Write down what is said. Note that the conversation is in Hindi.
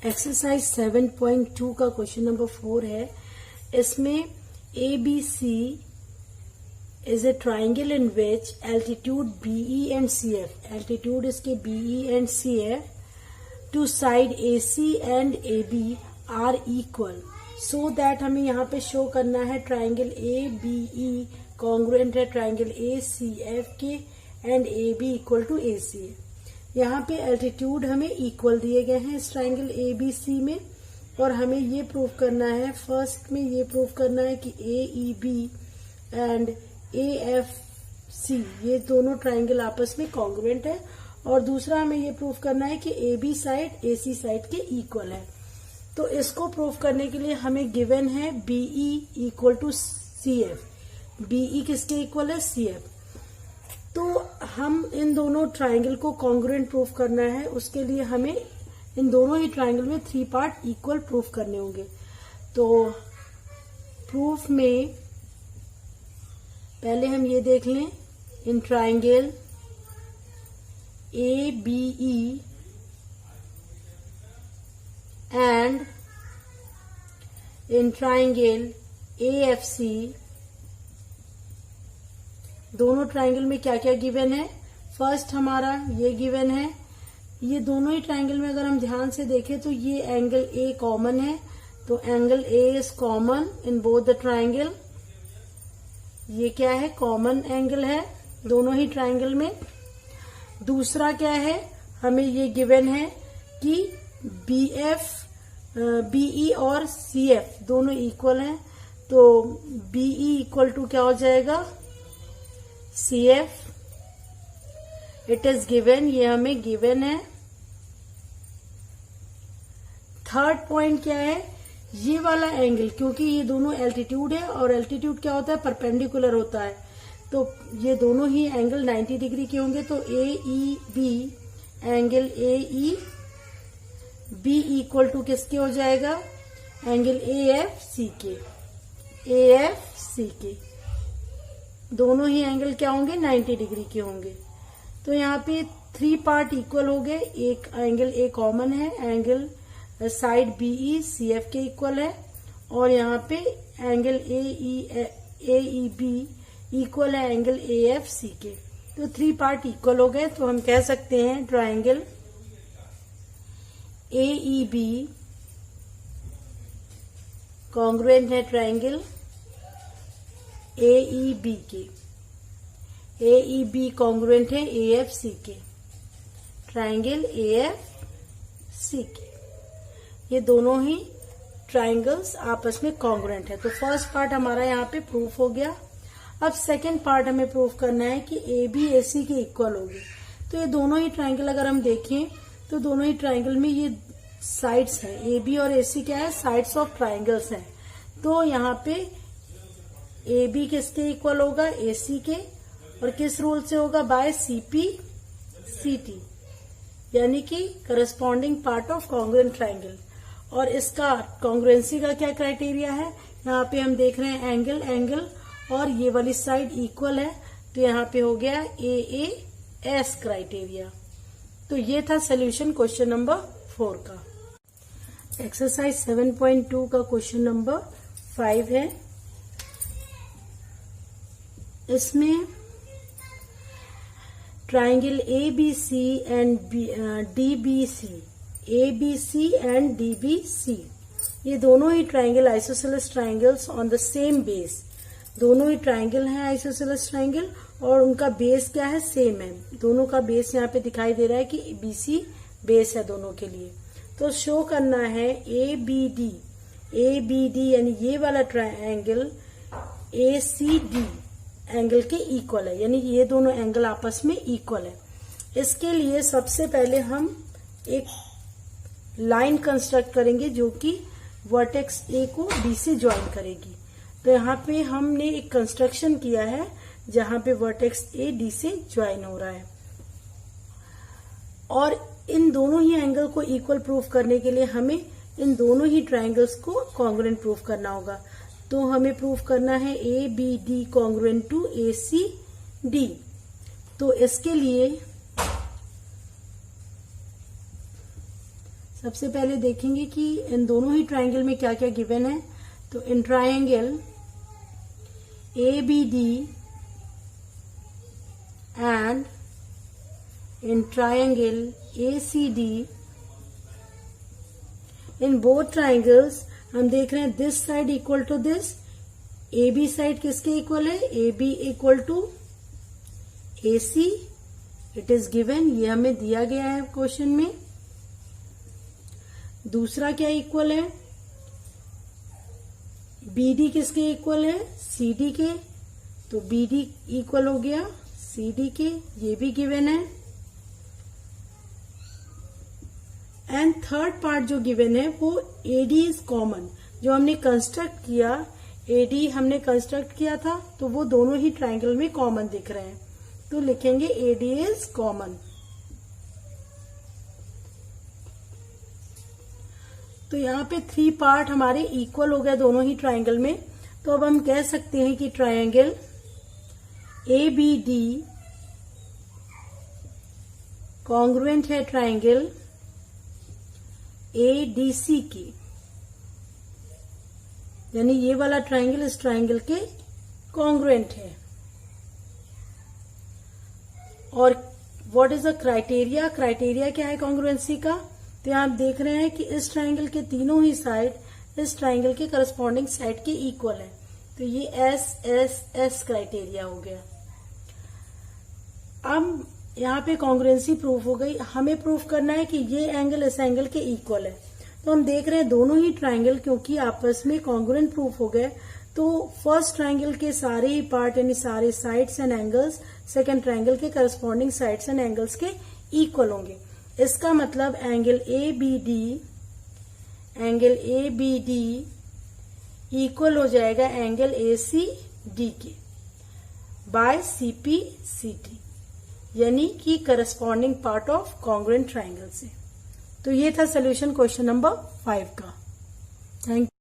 एक्सरसाइज 7.2 का क्वेश्चन नंबर 4 है। इसमें ABC is a triangle in which altitude BE and CF, altitude इसके BE and CF to side AC and AB are equal, so that हमें यहाँ पे शो करना है ट्राइंगल ABE कॉन्ग्रुएंट है ट्राइंगल ACF के and AB equal to AC है। यहाँ पे एल्टीट्यूड हमें इक्वल दिए गए हैं इस ट्राइंगल ABC में, और हमें ये प्रूव करना है, फर्स्ट में ये प्रूव करना है कि AEB एंड AFC ये दोनों ट्राइंगल आपस में कॉन्ग्रुएंट है, और दूसरा हमें ये प्रूव करना है कि AB साइड AC साइड के इक्वल है। तो इसको प्रूव करने के लिए हमें गिवन है BE equal to CF, BE किसके इक्वल है? CF। तो हम इन दोनों ट्राइंगल को कॉन्ग्रुएंट प्रूफ करना है, उसके लिए हमें इन दोनों ही ट्राइंगल में 3 पार्ट इक्वल प्रूफ करने होंगे। तो प्रूफ में पहले हम ये देख लें, in triangle ABE and in triangle AFC, दोनों ट्राइंगल में क्या क्या गिवन है। फर्स्ट हमारा ये गिवन है, ये दोनों ही ट्राइंगल में अगर हम ध्यान से देखें तो ये एंगल A कॉमन है, तो angle A is common in both the triangle. ये क्या है? कॉमन एंगल है दोनों ही ट्राइंगल में। दूसरा क्या है, हमें ये गिवन है कि BE और CF दोनों इक्वल हैं, तो BE इक्वल टू क्या हो जाएगा? CF। इट इज गिवन, ये हमें गिवन है। थर्ड पॉइंट क्या है, ये वाला एंगल, क्योंकि ये दोनों एल्टीट्यूड है और एल्टीट्यूड क्या होता है? परपेंडिकुलर होता है, तो ये दोनों ही एंगल 90 डिग्री के होंगे। तो AEB angle AEB equal to किसके हो जाएगा? एंगल AFC के, AFC के दोनों ही एंगल क्या होंगे? 90 डिग्री के होंगे। तो यहाँ पे 3 पार्ट इक्वल हो गए। एक एंगल A कॉमन है, एंगल साइड BE CF के इक्वल है, और यहाँ पे एंगल AEB इक्वल है एंगल AFC के। तो 3 पार्ट इक्वल हो गए, तो हम कह सकते हैं ट्राइंगल AEB कॉन्ग्रुएंट है ट्राइंगल AEB के, AEB कॉन्ग्रुएंट है AFC के, ट्राइंगल AFC के। ये दोनों ही ट्राइंगल्स आपस में कॉन्ग्रुएंट है। तो फर्स्ट पार्ट हमारा यहाँ पे प्रूफ हो गया। अब सेकंड पार्ट हमें प्रूफ करना है कि AB AC के इक्वल होगी। तो ये दोनों ही ट्राइंगल अगर हम देखें तो दोनों ही ट्राइंगल में ये साइड्स हैं, AB और AC क्या है? साइड्स ऑफ ट्राइंगल्स हैं। तो यहाँ पे AB किसके इक्वल होगा? AC के, और किस रूल से होगा? बाय CP/CT, यानी कि corresponding part of congruent triangle. और इसका कॉन्ग्रुएंसी का क्या क्राइटेरिया है? यहाँ पे हम देख रहे हैं एंगल और ये वाली साइड इक्वल है, तो यहाँ पे हो गया AAS क्राइटेरिया। तो ये था सोल्यूशन क्वेश्चन नंबर 4 का। एक्सरसाइज 7.2 का क्वेश्चन नंबर 5 है। इसमें triangle ABC and DBC, ABC and DBC ये दोनों ही triangle isosceles triangles on the same base, दोनों ही ट्राइंगल हैं आइसोसेलेस ट्राइंगल, और उनका बेस क्या है? सेम है। दोनों का बेस यहाँ पे दिखाई दे रहा है कि BC बेस है दोनों के लिए। तो शो करना है ABD यानी ये वाला ट्राइंगल ACD एंगल के इक्वल है, यानी ये दोनों एंगल आपस में इक्वल है। इसके लिए सबसे पहले हम एक लाइन कंस्ट्रक्ट करेंगे जो कि वर्टेक्स A को D से ज्वाइन करेगी। तो यहाँ पे हमने एक कंस्ट्रक्शन किया है जहां पे वर्टेक्स A D से ज्वाइन हो रहा है, और इन दोनों ही एंगल को इक्वल प्रूफ करने के लिए हमें इन दोनों ही ट्राइंगल्स को कॉन्ग्रुएंट प्रूफ करना होगा। तो हमें प्रूफ करना है ABD कॉन्ग्रुएंट टू ACD। तो इसके लिए सबसे पहले देखेंगे कि इन दोनों ही ट्राइंगल में क्या क्या गिवन है। तो in triangle ABD and in triangle ACD, in both triangles हम देख रहे हैं this side equal to this, AB side किसके इक्वल है, AB equal to AC, it is given, ये हमें दिया गया है क्वेश्चन में। दूसरा क्या इक्वल है, BD किसके इक्वल है, CD के, तो BD इक्वल हो गया CD के, ये भी गिवन है। एंड थर्ड पार्ट जो गिवन है वो AD इज कॉमन, जो हमने कंस्ट्रक्ट किया, AD हमने कंस्ट्रक्ट किया था, तो वो दोनों ही ट्राइंगल में कॉमन दिख रहे हैं, तो लिखेंगे AD इज कॉमन। तो यहाँ पे 3 पार्ट हमारे इक्वल हो गए दोनों ही ट्राइंगल में। तो अब हम कह सकते हैं कि ट्राइंगल ABD कॉन्ग्रुएंट है ट्राइंगल ADC की, यानी ये वाला ट्राइंगल इस ट्राइंगल के कॉन्ग्रुएंट है। और what is the criteria, criteria क्या है कॉन्ग्रुएंसी का, तो आप देख रहे हैं कि इस ट्राइंगल के तीनों ही साइड इस ट्राइंगल के करस्पॉन्डिंग साइड के इक्वल है, तो ये S क्राइटेरिया हो गया। अब यहाँ पे कॉन्ग्रुएंसी प्रूफ हो गई, हमें प्रूफ करना है कि ये एंगल इस एंगल के इक्वल है। तो हम देख रहे हैं दोनों ही ट्राइंगल क्योंकि आपस में कॉन्ग्रुएंट प्रूफ हो गए, तो फर्स्ट ट्राइंगल के सारे ही पार्ट यानी सारे sides and angles second triangle के करस्पॉन्डिंग साइड्स एंड एंगल्स के इक्वल होंगे। इसका मतलब एंगल ABD इक्वल हो जाएगा एंगल ACD के बाय CPCD, यानी कि corresponding part of congruent triangle से। तो ये था सोल्यूशन क्वेश्चन नंबर 5 का। Thank you.